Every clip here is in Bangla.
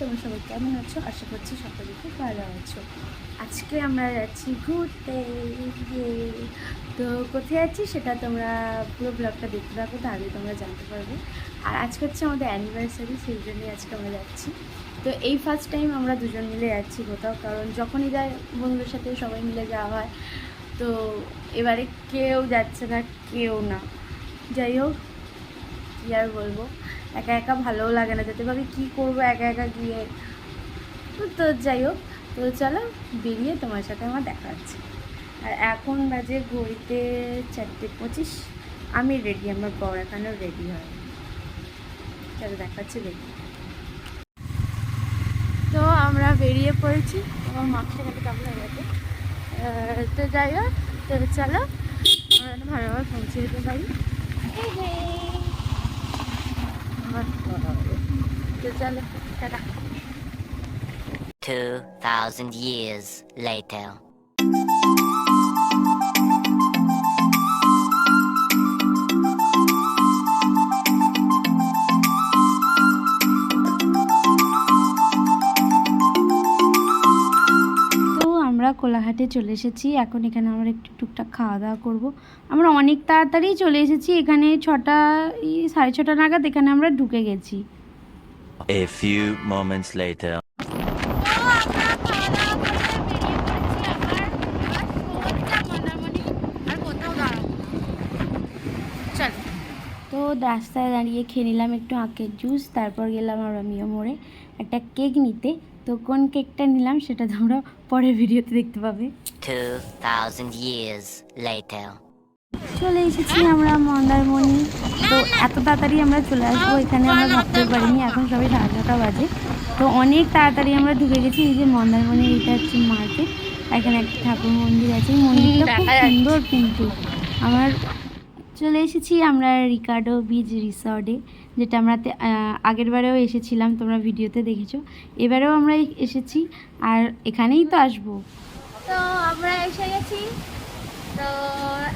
তোমরা সবাই কেমন আছো? আশা করছি সকলে খুব ভালো আছো। আজকে আমরা যাচ্ছি ঘুরতে। তো কোথায় যাচ্ছি সেটা তোমরা পুরো ব্লগটা দেখতে থাকো, তাহলে তোমরা জানতে পারবে। আর আজকে হচ্ছে আমাদের অ্যানিভার্সারি, সেই জন্যই আজকে আমরা যাচ্ছি। তো এই ফার্স্ট টাইম আমরা দুজন মিলে যাচ্ছি কোথাও, কারণ যখনই যাই বন্ধুদের সাথে সবাই মিলে যাওয়া হয়। তো এবারে কেউ যাচ্ছে না, কেউ না। যাই হোক, কী আর বলবো, একা একা ভালোও লাগে না, যেতে ভাবি কী করবো একা একা গিয়ে। তো যাই হোক, তো চলো বেরিয়ে তোমার সাথে আমার দেখা হচ্ছে। আর এখন বাজে ঘড়িতে 4:25। আমি রেডি, আমার বর এখনও রেডি হয়। চলো দেখা হচ্ছে দেখি। তো আমরা বেরিয়ে পড়েছি, আমার মাছটা খালি কামড় হয়ে গেছে। তো যাই হোক, তো চলো আমরা ভালোভাবে পৌঁছে যেতে পারি। তো চলো টাটা। 2,000 years later. আমরা কোলাঘাটে চলে এসেছি। এখন এখানে আমরা একটু টুকটাক খাওয়া দাওয়া করবো। আমরা অনেক তাড়াতাড়ি চলে এসেছি, এখানে 6টা 6:30 নাগাদ এখানে আমরা ঢুকে গেছি। A few moments later. তো রাস্তায় দাঁড়িয়ে খেয়ে নিলাম একটু আখের জুস, তারপর গেলাম রোমিও মোড়ে একটা কেক নিতে। তো কোন কেকটা নিলাম সেটা তোমরা পরের ভিডিওতে দেখতে পাবে। 2,000 years later. চলে এসেছি আমরা মন্দারমণি। তো এত তাড়াতাড়ি আমরা চলে আসবো এখানে আমরা ভাবতেও পারিনি, এখন সবাই 9:30 বাজে। তো অনেক তাড়াতাড়ি আমরা ঢুকে গেছি। এই যে মন্দারমণি, এটা হচ্ছে মার্কেট, এখানে একটা ঠাকুর মন্দির আছে। এই মন্দিরটা খুব সুন্দর, কিন্তু আমার চলে এসেছি আমরা রিকার্ডো বিচ রিসর্টে, যেটা আমরা আগের বারেও এসেছিলাম, তোমরা ভিডিওতে দেখেছো। এবারেও আমরা এসেছি, আর এখানেই তো আসবো। তো আমরা এসে গেছি। তো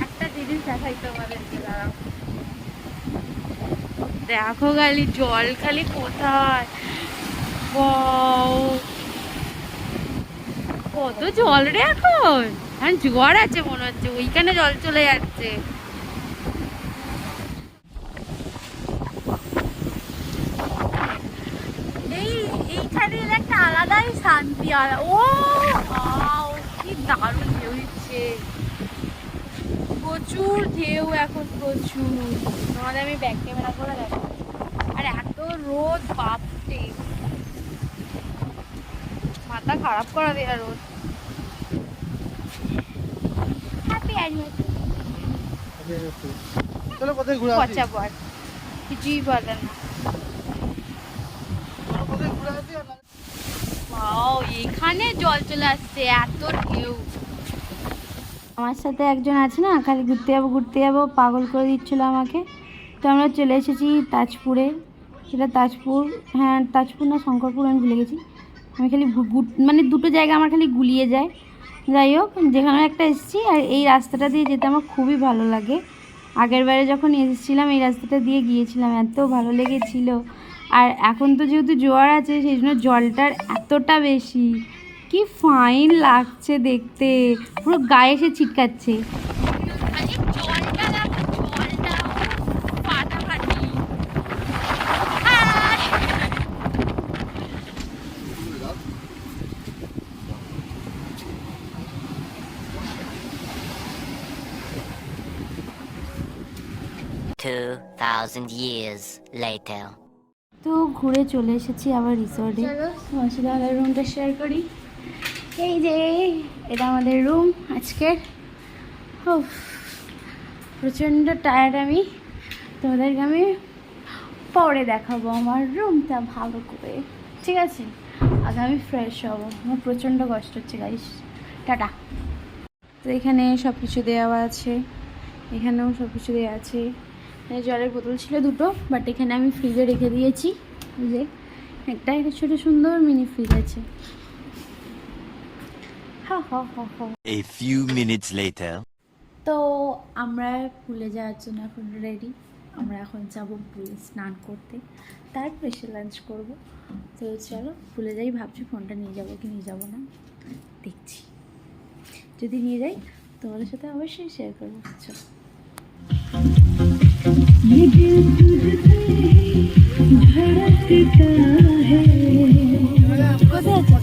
একটা জিনিস দেখাই তোমাদেরকে, দাঁড়াও। দেখো খালি জল, খালি কোথায় কত জল রে! এখন জোয়ার আছে মনে হচ্ছে, ওইখানে জল চলে যাচ্ছে। এইখানে একটা আলাদাই শান্তি। ও কি দারুণ ঢেউ দিচ্ছে, প্রচুর ঢেউ এখন, প্রচুর। তোমাদের আমি ব্যাক ক্যামেরা করে দেখো। আর এত রোদ, বাপরে, মাথা খারাপ করা দেয়া রোদ। Happy anniversary. পচা বল, কিছুই বলে না। এখানে জল চলে আসছে, এত ঢেউ। আমার সাথে একজন আছে না, খালি ঘুরতে যাবো পাগল করে দিচ্ছিলো আমাকে। তো আমরা চলে এসেছি তাজপুরে। সেটা তাজপুর, হ্যাঁ তাজপুর না শঙ্করপুর, আমি ভুলে গেছি। আমি খালি মানে দুটো জায়গা আমার খালি গুলিয়ে যায়। যাই হোক, যেখানে একটা এসেছি, আর এই রাস্তাটা দিয়ে যেতে আমার খুবই ভালো লাগে। আগের বারে যখন এসেছিলাম এই রাস্তাটা দিয়ে গিয়েছিলাম, এত ভালো লেগেছিল। আর এখন তো যেহেতু জোয়ার আছে, সেই জন্য জলটার এতটা বেশি, কি ফাইন লাগছে দেখতে, পুরো গায়ে এসে ছিটকাচ্ছে। 2,000 years later. তো ঘুরে চলে এসেছি আবার রিসর্টে। তোমার সাথে আমাদের রুমটা শেয়ার করি। এই যে এটা আমাদের রুম আজকের। প্রচণ্ড টায়ার্ড আমি, তোমাদেরকে আমি পরে দেখাবো আমার রুমটা ভালো করে, ঠিক আছে? আগে আমি ফ্রেশ হবো, আমার প্রচণ্ড কষ্ট হচ্ছে গাইস। টাটা। তো এখানে সব কিছু দেওয়া আছে, এখানেও সব কিছু দেওয়া আছে। জলের বোতল ছিল দুটো, বাট এখানে আমি ফ্রিজে রেখে দিয়েছি। যে একটা ছোটো সুন্দর মিনি ফ্রিজ আছে। A few minutes later. তো আমরা পুলে যাওয়ার জন্য এখন রেডি। আমরা এখন যাব পুলে স্নান করতে, তারপর এসে লাঞ্চ করব। তো চলো পুলে যাই, ভাবছি ফোনটা নিয়ে যাবো কি নিয়ে যাবো না, দেখছি। যদি নিয়ে যাই তোমাদের সাথে অবশ্যই শেয়ার করবো। চলো। কোথায় আছো?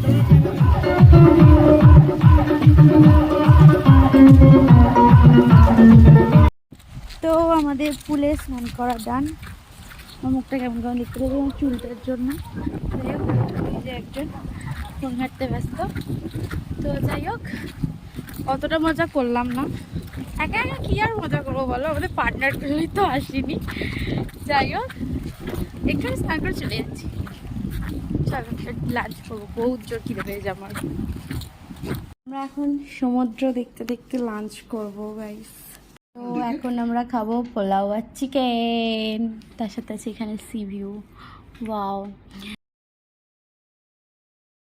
তো আমাদের পুলে স্নান করা ডান। আমার মুখটা কেমন কেমন দেখতে পাবো আমার চুলটার জন্য। যাই হোক, এই যে একজন ফোন ঘাটতে ব্যস্ত। তো যাই হোক, অতটা মজা করলাম না, একা একা কী আর মজা করবো বলো, আমাদের পার্টনার পেলেই তো আসিনি। যাই হোক, একটু স্নান করে চলে যাচ্ছি। চলো লাঞ্চ করবো, বহুত জোর খিদে পেয়েছে আমার। আমরা এখন সমুদ্র দেখতে দেখতে লাঞ্চ করবো গাইস। তো এখন আমরা খাবো পোলাও আর চিকেন, তার সাথে আছে এখানে সি ভিউ। ওয়াও,